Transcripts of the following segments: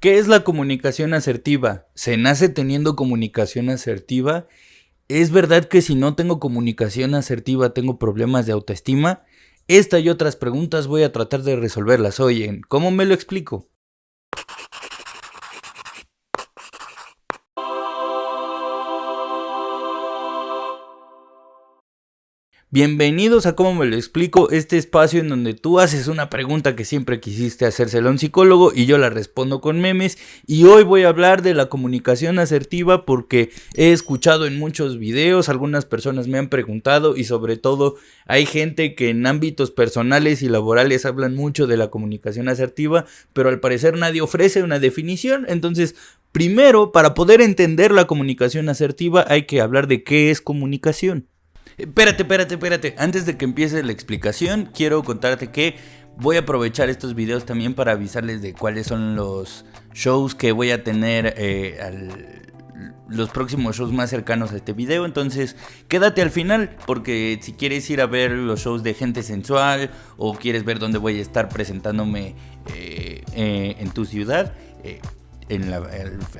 ¿Qué es la comunicación asertiva? ¿Se nace teniendo comunicación asertiva? ¿Es verdad que si no tengo comunicación asertiva tengo problemas de autoestima? Esta y otras preguntas voy a tratar de resolverlas hoy en ¿Cómo me lo explico? Bienvenidos a Cómo me lo explico, este espacio en donde tú haces una pregunta que siempre quisiste hacérsela a un psicólogo y yo la respondo con memes. Y hoy voy a hablar de la comunicación asertiva porque he escuchado en muchos videos, algunas personas me han preguntado y sobre todo hay gente que en ámbitos personales y laborales hablan mucho de la comunicación asertiva, pero al parecer nadie ofrece una definición. Entonces, primero, para poder entender la comunicación asertiva hay que hablar de qué es comunicación. Espérate. Antes de que empiece la explicación, quiero contarte que voy a aprovechar estos videos también para avisarles de cuáles son los shows que voy a tener, los próximos shows más cercanos a este video. Entonces, quédate al final, porque si quieres ir a ver los shows de Gente Sensual o quieres ver dónde voy a estar presentándome en tu ciudad,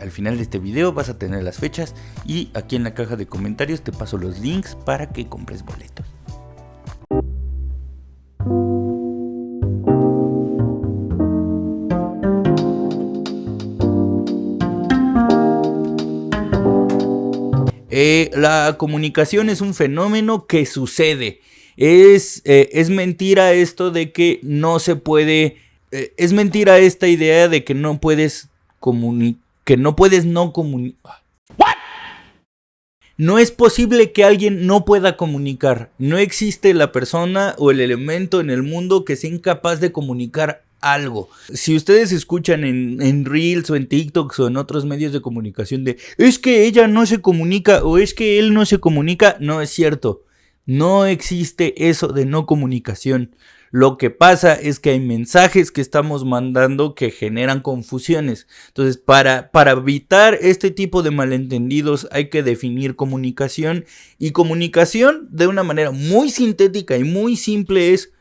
al final de este video vas a tener las fechas y aquí en la caja de comentarios te paso los links para que compres boletos. La comunicación es un fenómeno que sucede. Es mentira esto de que no se puede. Es mentira esta idea de que no puedes no comunicar. No es posible que alguien no pueda comunicar. No existe la persona o el elemento en el mundo que sea incapaz de comunicar algo. Si ustedes escuchan en Reels o en TikToks o en otros medios de comunicación de es que ella no se comunica o es que él no se comunica, no es cierto. No existe eso de no comunicación. Lo que pasa es que hay mensajes que estamos mandando que generan confusiones. Entonces, para evitar este tipo de malentendidos hay que definir comunicación. Y comunicación, de una manera muy sintética y muy simple, es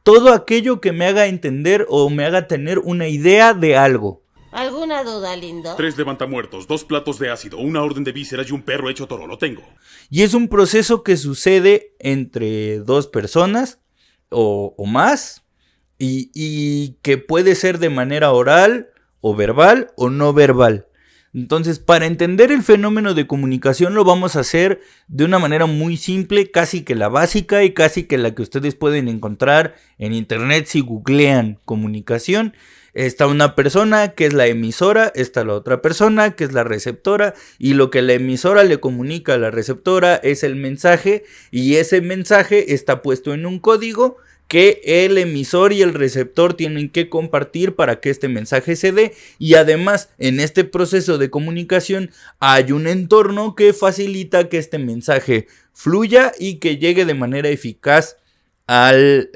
todo aquello que me haga entender o me haga tener una idea de algo. ¿Alguna duda, lindo? 3 levantamuertos, 2 platos de ácido, una orden de vísceras y un perro hecho toro. Lo tengo. Y es un proceso que sucede entre dos personas o más y que puede ser de manera oral o verbal o no verbal. Entonces, para entender el fenómeno de comunicación lo vamos a hacer de una manera muy simple, casi que la básica y casi que la que ustedes pueden encontrar en internet si googlean comunicación. Está una persona que es la emisora, está la otra persona que es la receptora y lo que la emisora le comunica a la receptora es el mensaje y ese mensaje está puesto en un código que el emisor y el receptor tienen que compartir para que este mensaje se dé y además en este proceso de comunicación hay un entorno que facilita que este mensaje fluya y que llegue de manera eficaz al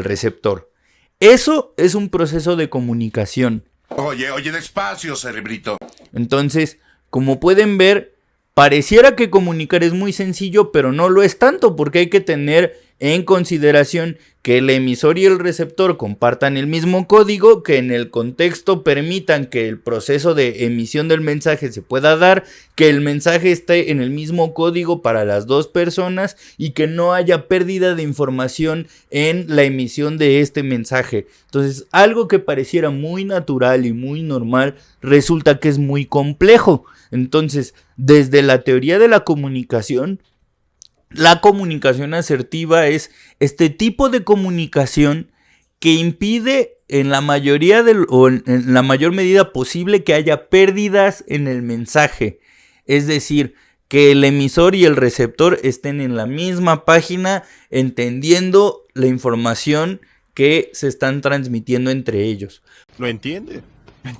receptor. Eso es un proceso de comunicación. Oye, despacio, cerebrito. Entonces, como pueden ver, pareciera que comunicar es muy sencillo, pero no lo es tanto porque hay que tener en consideración que el emisor y el receptor compartan el mismo código, que en el contexto permitan que el proceso de emisión del mensaje se pueda dar, que el mensaje esté en el mismo código para las dos personas y que no haya pérdida de información en la emisión de este mensaje. Entonces, algo que pareciera muy natural y muy normal resulta que es muy complejo. Entonces, desde la teoría de la comunicación asertiva es este tipo de comunicación que impide en la mayoría en la mayor medida posible que haya pérdidas en el mensaje. Es decir, que el emisor y el receptor estén en la misma página entendiendo la información que se están transmitiendo entre ellos. ¿Lo entiende? Lo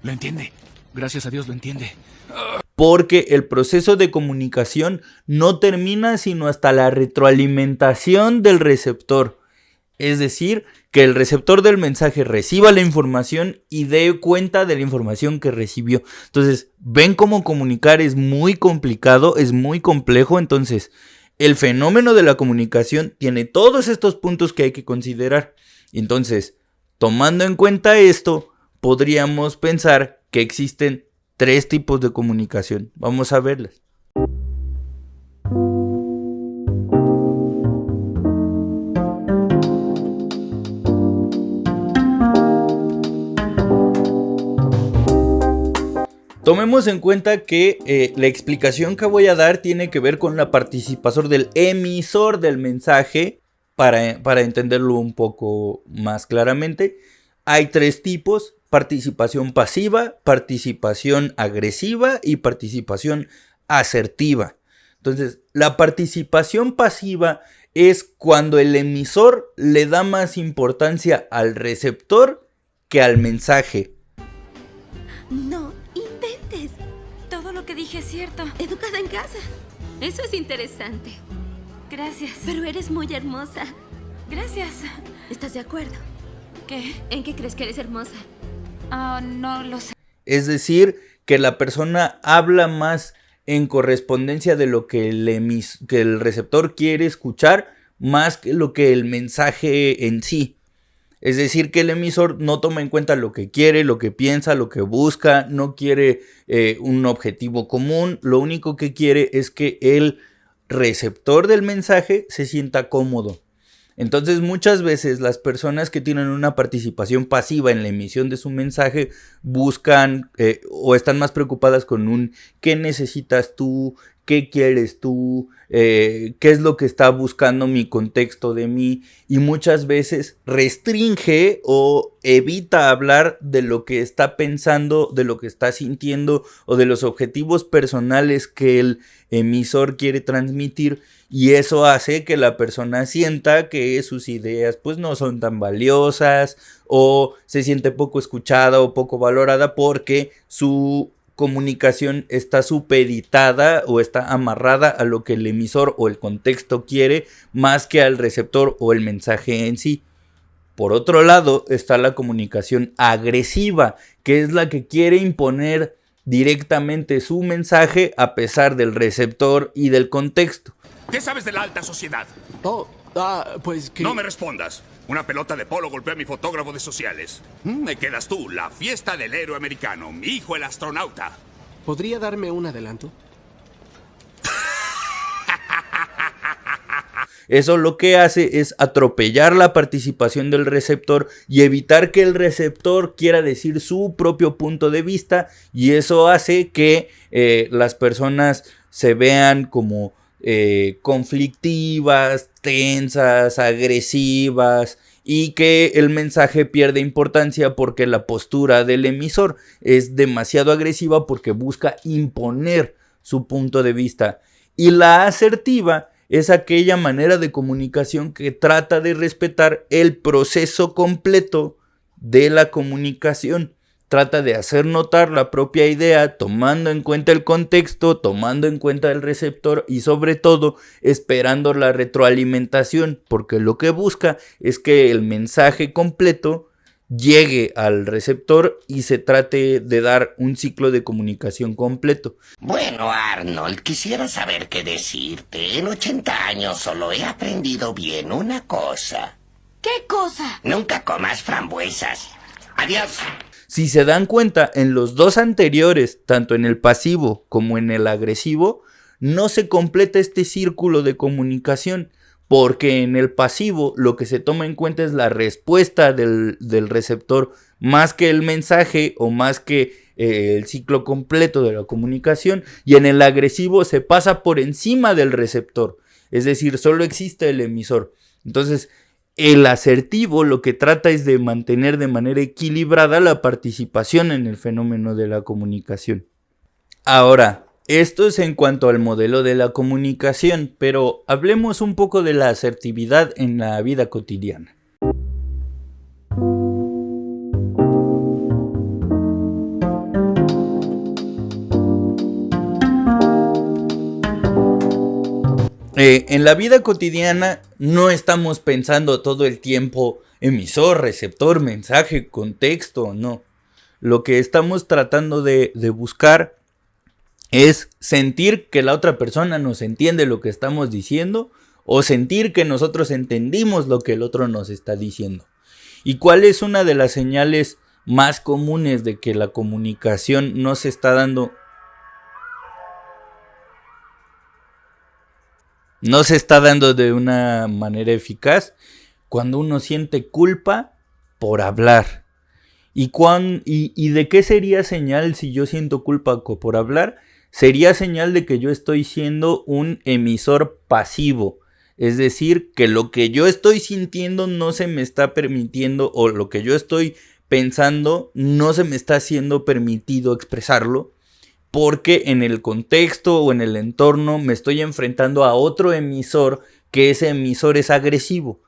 entiende. Gracias a Dios lo entiende. Porque el proceso de comunicación no termina sino hasta la retroalimentación del receptor. Es decir, que el receptor del mensaje reciba la información y dé cuenta de la información que recibió. Entonces, ven cómo comunicar es muy complicado, es muy complejo. Entonces, el fenómeno de la comunicación tiene todos estos puntos que hay que considerar. Entonces, tomando en cuenta esto, podríamos pensar que existen 3 tipos de comunicación. Vamos a verlas. Tomemos en cuenta que la explicación que voy a dar tiene que ver con la participación del emisor del mensaje para entenderlo un poco más claramente. Hay 3 tipos: participación pasiva, participación agresiva y participación asertiva. Entonces, la participación pasiva es cuando el emisor le da más importancia al receptor que al mensaje. No inventes. Todo lo que dije es cierto. Educada en casa. Eso es interesante. Gracias. Pero eres muy hermosa. Gracias. ¿Estás de acuerdo? ¿Qué? ¿En qué crees que eres hermosa? No lo sé. Es decir, que la persona habla más en correspondencia de lo que que el receptor quiere escuchar, más que lo que el mensaje en sí. Es decir, que el emisor no toma en cuenta lo que quiere, lo que piensa, lo que busca, no quiere un objetivo común. Lo único que quiere es que el receptor del mensaje se sienta cómodo. Entonces, muchas veces las personas que tienen una participación pasiva en la emisión de su mensaje buscan o están más preocupadas con un ¿qué necesitas tú? ¿Qué quieres tú? ¿Qué es lo que está buscando mi contexto de mí? Y muchas veces restringe o evita hablar de lo que está pensando, de lo que está sintiendo o de los objetivos personales que el emisor quiere transmitir, y eso hace que la persona sienta que sus ideas pues no son tan valiosas, o se siente poco escuchada o poco valorada porque su comunicación está supeditada o está amarrada a lo que el emisor o el contexto quiere, más que al receptor o el mensaje en sí. Por otro lado está la comunicación agresiva, que es la que quiere imponer directamente su mensaje a pesar del receptor y del contexto. ¿Qué sabes de la alta sociedad? Pues que... No me respondas. Una pelota de polo golpeó a mi fotógrafo de sociales. Me quedas tú, la fiesta del héroe americano, mi hijo el astronauta. ¿Podría darme un adelanto? Eso lo que hace es atropellar la participación del receptor y evitar que el receptor quiera decir su propio punto de vista, y eso hace que las personas se vean como conflictivas, tensas, agresivas, y que el mensaje pierde importancia porque la postura del emisor es demasiado agresiva porque busca imponer su punto de vista. Y la asertiva es aquella manera de comunicación que trata de respetar el proceso completo de la comunicación. Trata de hacer notar la propia idea, tomando en cuenta el contexto, tomando en cuenta el receptor y sobre todo esperando la retroalimentación, porque lo que busca es que el mensaje completo llegue al receptor y se trate de dar un ciclo de comunicación completo. Bueno, Arnold, quisiera saber qué decirte. En 80 años solo he aprendido bien una cosa. ¿Qué cosa? Nunca comas frambuesas. Adiós. Si se dan cuenta, en los 2 anteriores, tanto en el pasivo como en el agresivo, no se completa este círculo de comunicación, porque en el pasivo lo que se toma en cuenta es la respuesta del receptor, más que el mensaje o más que el ciclo completo de la comunicación, y en el agresivo se pasa por encima del receptor, es decir, solo existe el emisor. Entonces, el asertivo lo que trata es de mantener de manera equilibrada la participación en el fenómeno de la comunicación. Ahora, esto es en cuanto al modelo de la comunicación, pero hablemos un poco de la asertividad en la vida cotidiana. En la vida cotidiana no estamos pensando todo el tiempo emisor, receptor, mensaje, contexto, no. Lo que estamos tratando de buscar es sentir que la otra persona nos entiende lo que estamos diciendo, o sentir que nosotros entendimos lo que el otro nos está diciendo. ¿Y cuál es una de las señales más comunes de que la comunicación no se está dando de una manera eficaz, cuando uno siente culpa por hablar. ¿Y de qué sería señal si yo siento culpa por hablar? Sería señal de que yo estoy siendo un emisor pasivo. Es decir, que lo que yo estoy sintiendo no se me está permitiendo, o lo que yo estoy pensando no se me está siendo permitido expresarlo, porque en el contexto o en el entorno me estoy enfrentando a otro emisor, que ese emisor es agresivo.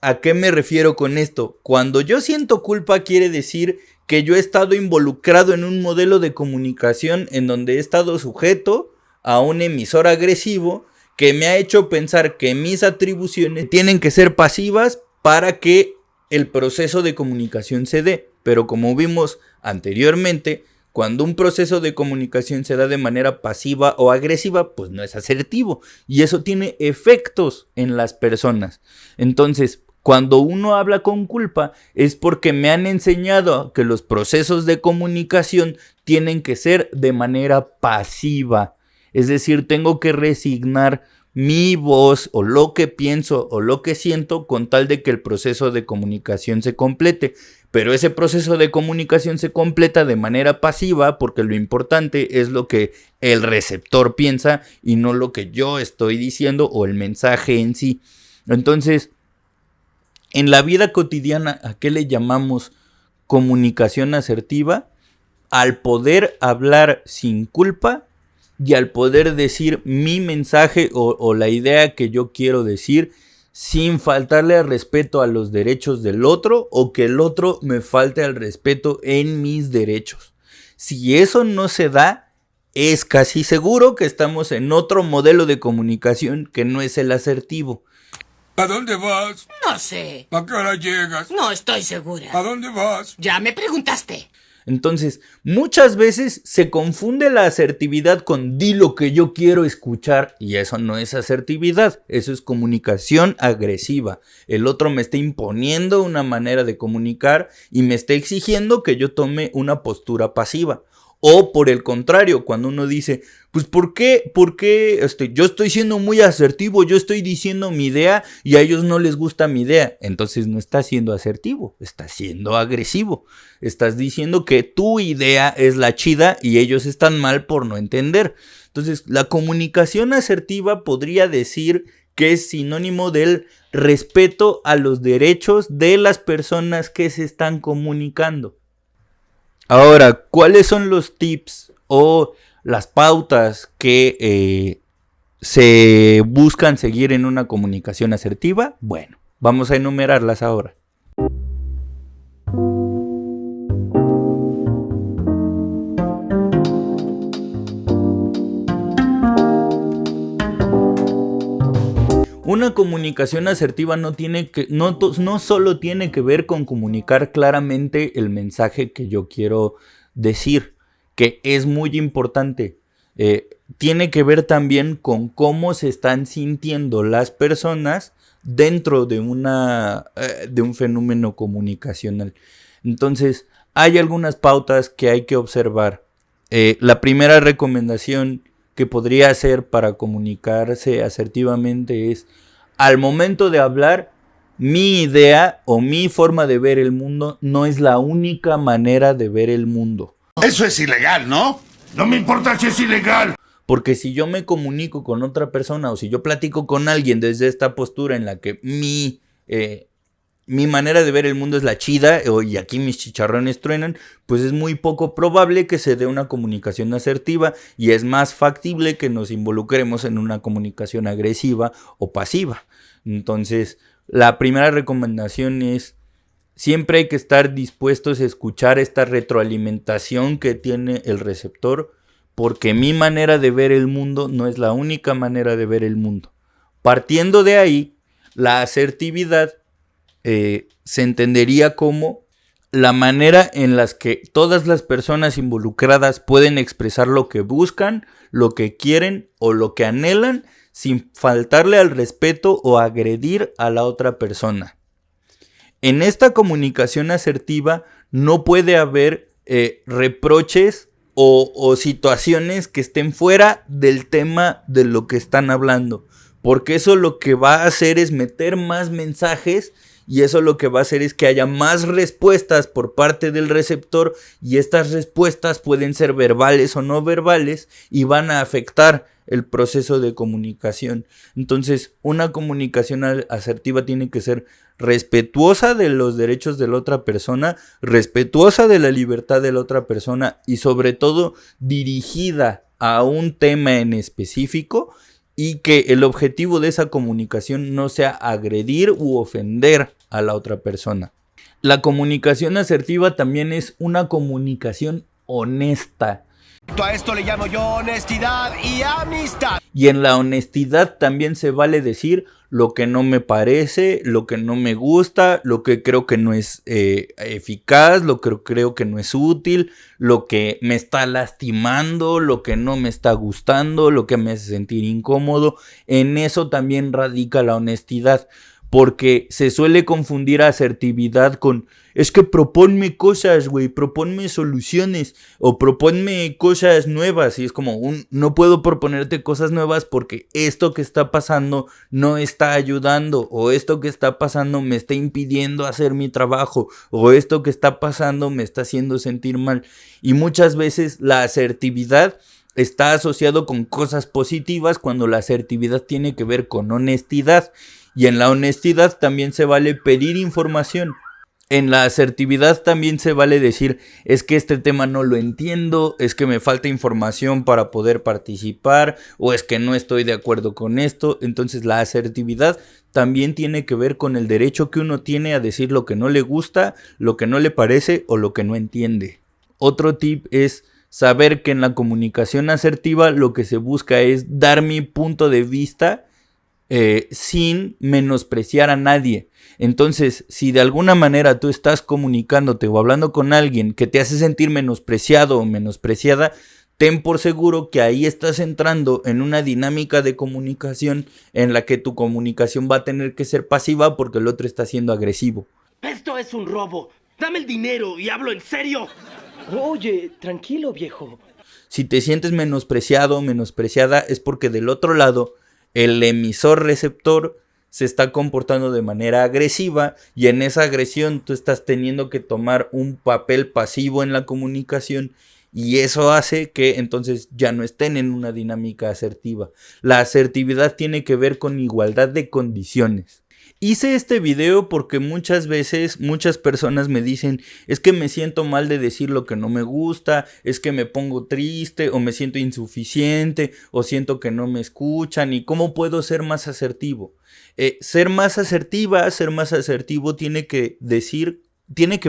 ¿A qué me refiero con esto? Cuando yo siento culpa quiere decir que yo he estado involucrado en un modelo de comunicación en donde he estado sujeto a un emisor agresivo que me ha hecho pensar que mis atribuciones tienen que ser pasivas para que el proceso de comunicación se dé. Pero como vimos anteriormente, cuando un proceso de comunicación se da de manera pasiva o agresiva, pues no es asertivo. Y eso tiene efectos en las personas. Entonces, cuando uno habla con culpa es porque me han enseñado que los procesos de comunicación tienen que ser de manera pasiva. Es decir, tengo que resignar mi voz o lo que pienso o lo que siento con tal de que el proceso de comunicación se complete. Pero ese proceso de comunicación se completa de manera pasiva porque lo importante es lo que el receptor piensa y no lo que yo estoy diciendo o el mensaje en sí. Entonces, en la vida cotidiana, ¿a qué le llamamos comunicación asertiva? Al poder hablar sin culpa y al poder decir mi mensaje o la idea que yo quiero decir sin faltarle al respeto a los derechos del otro o que el otro me falte al respeto en mis derechos. Si eso no se da, es casi seguro que estamos en otro modelo de comunicación que no es el asertivo. ¿A dónde vas? No sé. ¿A qué hora llegas? No estoy segura. ¿A dónde vas? Ya me preguntaste. Entonces, muchas veces se confunde la asertividad con di lo que yo quiero escuchar y eso no es asertividad, eso es comunicación agresiva. El otro me está imponiendo una manera de comunicar y me está exigiendo que yo tome una postura pasiva. O por el contrario, cuando uno dice, pues ¿por qué yo estoy siendo muy asertivo, yo estoy diciendo mi idea y a ellos no les gusta mi idea? Entonces no estás siendo asertivo, estás siendo agresivo. Estás diciendo que tu idea es la chida y ellos están mal por no entender. Entonces la comunicación asertiva podría decir que es sinónimo del respeto a los derechos de las personas que se están comunicando. Ahora, ¿cuáles son los tips o las pautas que se buscan seguir en una comunicación asertiva? Bueno, vamos a enumerarlas ahora. Una comunicación asertiva no solo tiene que ver con comunicar claramente el mensaje que yo quiero decir, que es muy importante. Tiene que ver también con cómo se están sintiendo las personas dentro de un fenómeno comunicacional. Entonces, hay algunas pautas que hay que observar. La primera recomendación que podría hacer para comunicarse asertivamente es, al momento de hablar, mi idea o mi forma de ver el mundo no es la única manera de ver el mundo. Eso es ilegal, ¿no? No me importa si es ilegal. Porque si yo me comunico con otra persona o si yo platico con alguien desde esta postura en la que mi manera de ver el mundo es la chida y aquí mis chicharrones truenan, pues es muy poco probable que se dé una comunicación asertiva y es más factible que nos involucremos en una comunicación agresiva o pasiva. Entonces, la primera recomendación es siempre hay que estar dispuestos a escuchar esta retroalimentación que tiene el receptor, porque mi manera de ver el mundo no es la única manera de ver el mundo. Partiendo de ahí, la asertividad se entendería como la manera en la que todas las personas involucradas pueden expresar lo que buscan, lo que quieren o lo que anhelan sin faltarle al respeto o agredir a la otra persona. En esta comunicación asertiva no puede haber reproches o situaciones que estén fuera del tema de lo que están hablando. Porque eso lo que va a hacer es meter más mensajes y eso lo que va a hacer es que haya más respuestas por parte del receptor y estas respuestas pueden ser verbales o no verbales y van a afectar el proceso de comunicación. Entonces, una comunicación asertiva tiene que ser respetuosa de los derechos de la otra persona, respetuosa de la libertad de la otra persona y sobre todo dirigida a un tema en específico, y que el objetivo de esa comunicación no sea agredir u ofender a la otra persona. La comunicación asertiva también es una comunicación honesta. A esto le llamo yo honestidad y amistad. Y en la honestidad también se vale decir lo que no me parece, lo que no me gusta, lo que creo que no es eficaz, lo que creo que no es útil, lo que me está lastimando, lo que no me está gustando, lo que me hace sentir incómodo. En eso también radica la honestidad. Porque se suele confundir asertividad con es que proponme cosas, güey, proponme soluciones o proponme cosas nuevas. Y es como no puedo proponerte cosas nuevas porque esto que está pasando no está ayudando, o esto que está pasando me está impidiendo hacer mi trabajo, o esto que está pasando me está haciendo sentir mal. Y muchas veces la asertividad está asociado con cosas positivas cuando la asertividad tiene que ver con honestidad. Y en la honestidad también se vale pedir información. En la asertividad también se vale decir, es que este tema no lo entiendo, es que me falta información para poder participar, o es que no estoy de acuerdo con esto. Entonces la asertividad también tiene que ver con el derecho que uno tiene a decir lo que no le gusta, lo que no le parece o lo que no entiende. Otro tip es saber que en la comunicación asertiva lo que se busca es dar mi punto de vista sin menospreciar a nadie. Entonces, si de alguna manera tú estás comunicándote o hablando con alguien que te hace sentir menospreciado o menospreciada, ten por seguro que ahí estás entrando en una dinámica de comunicación en la que tu comunicación va a tener que ser pasiva porque el otro está siendo agresivo. Esto es un robo. Dame el dinero y hablo en serio. Oye, tranquilo, viejo. Si te sientes menospreciado o menospreciada es porque del otro lado el emisor receptor se está comportando de manera agresiva y en esa agresión tú estás teniendo que tomar un papel pasivo en la comunicación y eso hace que entonces ya no estén en una dinámica asertiva. La asertividad tiene que ver con igualdad de condiciones. Hice este video porque muchas veces muchas personas me dicen es que me siento mal de decir lo que no me gusta, es que me pongo triste o me siento insuficiente o siento que no me escuchan y cómo puedo ser más asertivo. Ser más asertiva, ser más asertivo tiene que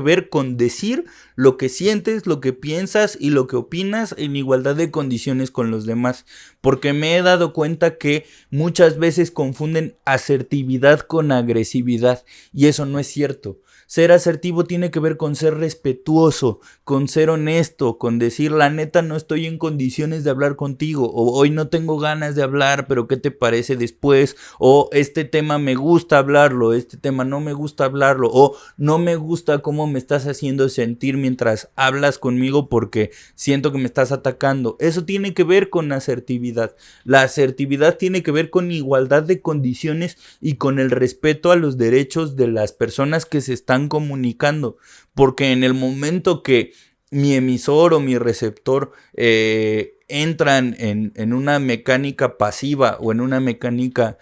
ver con decir lo que sientes, lo que piensas y lo que opinas en igualdad de condiciones con los demás. Porque me he dado cuenta que muchas veces confunden asertividad con agresividad y eso no es cierto. Ser asertivo tiene que ver con ser respetuoso, con ser honesto, con decir la neta no estoy en condiciones de hablar contigo, o hoy no tengo ganas de hablar, pero ¿qué te parece después? O este tema me gusta hablarlo, este tema no me gusta hablarlo, o no me gusta cómo me estás haciendo sentir mientras hablas conmigo porque siento que me estás atacando. Eso tiene que ver con asertividad. La asertividad tiene que ver con igualdad de condiciones y con el respeto a los derechos de las personas que se están comunicando, porque en el momento que mi emisor o mi receptor entran en una mecánica pasiva o en una mecánica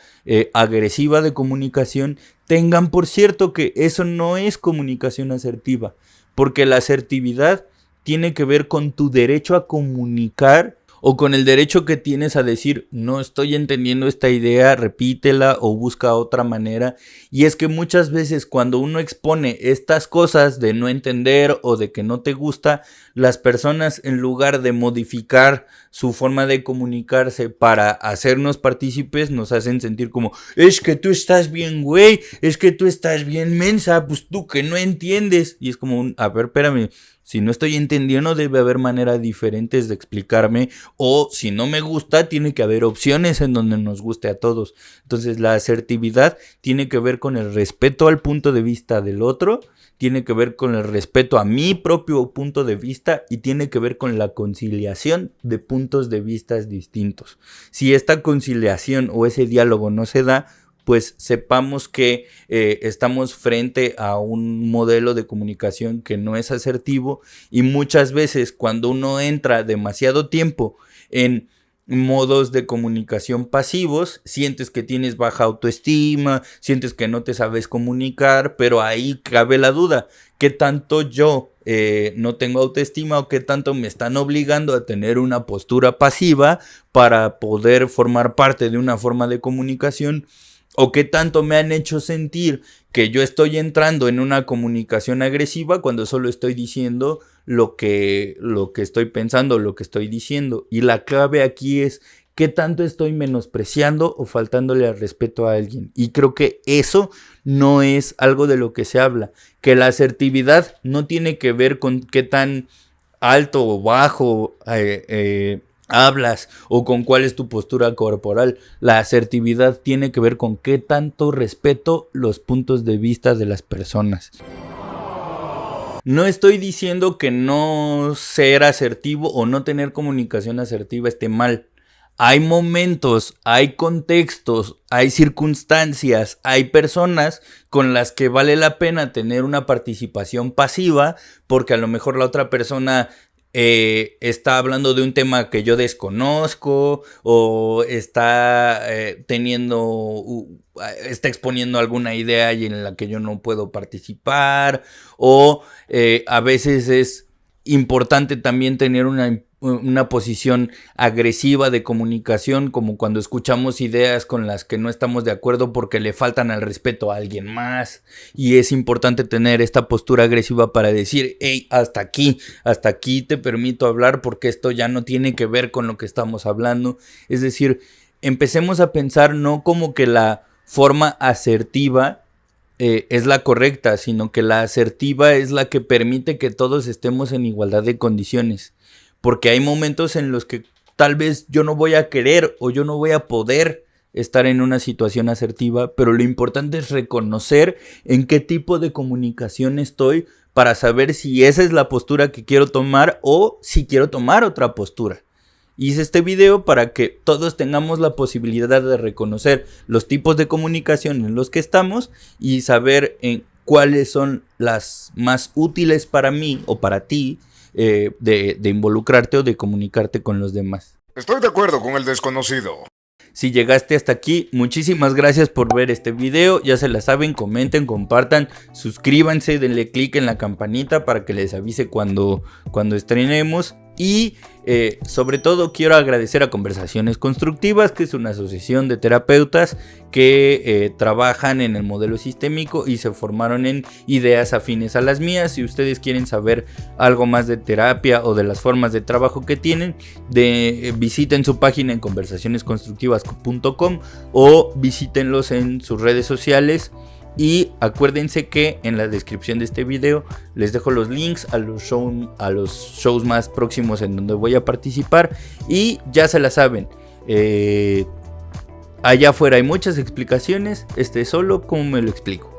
agresiva de comunicación, tengan por cierto que eso no es comunicación asertiva, porque la asertividad tiene que ver con tu derecho a comunicar o con el derecho que tienes a decir no estoy entendiendo esta idea, repítela o busca otra manera. Y es que muchas veces cuando uno expone estas cosas de no entender o de que no te gusta, las personas en lugar de modificar su forma de comunicarse para hacernos partícipes, nos hacen sentir como es que tú estás bien güey, es que tú estás bien mensa, pues tú que no entiendes. Y es como a ver, espérame, Si no estoy entendiendo, debe haber maneras diferentes de explicarme. O si no me gusta, tiene que haber opciones en donde nos guste a todos. Entonces la asertividad tiene que ver con el respeto al punto de vista del otro. Tiene que ver con el respeto a mi propio punto de vista. Y tiene que ver con la conciliación de puntos de vista distintos. Si esta conciliación o ese diálogo no se da, pues sepamos que estamos frente a un modelo de comunicación que no es asertivo, y muchas veces cuando uno entra demasiado tiempo en modos de comunicación pasivos, sientes que tienes baja autoestima, sientes que no te sabes comunicar, pero ahí cabe la duda, ¿qué tanto yo no tengo autoestima o qué tanto me están obligando a tener una postura pasiva para poder formar parte de una forma de comunicación? ¿O qué tanto me han hecho sentir que yo estoy entrando en una comunicación agresiva cuando solo estoy diciendo lo que estoy pensando, lo que estoy diciendo? Y la clave aquí es qué tanto estoy menospreciando o faltándole al respeto a alguien. Y creo que eso no es algo de lo que se habla. Que la asertividad no tiene que ver con qué tan alto o bajo hablas o con cuál es tu postura corporal. La asertividad tiene que ver con qué tanto respeto los puntos de vista de las personas. No estoy diciendo que no ser asertivo o no tener comunicación asertiva esté mal. Hay momentos, hay contextos, hay circunstancias, hay personas con las que vale la pena tener una participación pasiva, porque a lo mejor la otra persona está hablando de un tema que yo desconozco, o está exponiendo alguna idea y en la que yo no puedo participar, o a veces es importante también tener una posición agresiva de comunicación, como cuando escuchamos ideas con las que no estamos de acuerdo porque le faltan al respeto a alguien más, y es importante tener esta postura agresiva para decir, hey, hasta aquí te permito hablar porque esto ya no tiene que ver con lo que estamos hablando. Es decir, empecemos a pensar no como que la forma asertiva es la correcta, sino que la asertiva es la que permite que todos estemos en igualdad de condiciones. Porque hay momentos en los que tal vez yo no voy a querer o yo no voy a poder estar en una situación asertiva, pero lo importante es reconocer en qué tipo de comunicación estoy para saber si esa es la postura que quiero tomar o si quiero tomar otra postura. Hice este video para que todos tengamos la posibilidad de reconocer los tipos de comunicación en los que estamos y saber cuáles son las más útiles para mí o para ti, de involucrarte o de comunicarte con los demás. Estoy de acuerdo con el desconocido. Si llegaste hasta aquí, muchísimas gracias por ver este video. Ya se la saben, comenten, compartan, suscríbanse, denle click en la campanita para que les avise cuando estrenemos. Y sobre todo quiero agradecer a Conversaciones Constructivas, que es una asociación de terapeutas que trabajan en el modelo sistémico y se formaron en ideas afines a las mías. Si ustedes quieren saber algo más de terapia o de las formas de trabajo que tienen, visiten su página en conversacionesconstructivas.com o visítenlos en sus redes sociales. Y acuérdense que en la descripción de este video les dejo los links a los shows más próximos en donde voy a participar. Y ya se la saben, allá afuera hay muchas explicaciones, este es solo como me lo explico.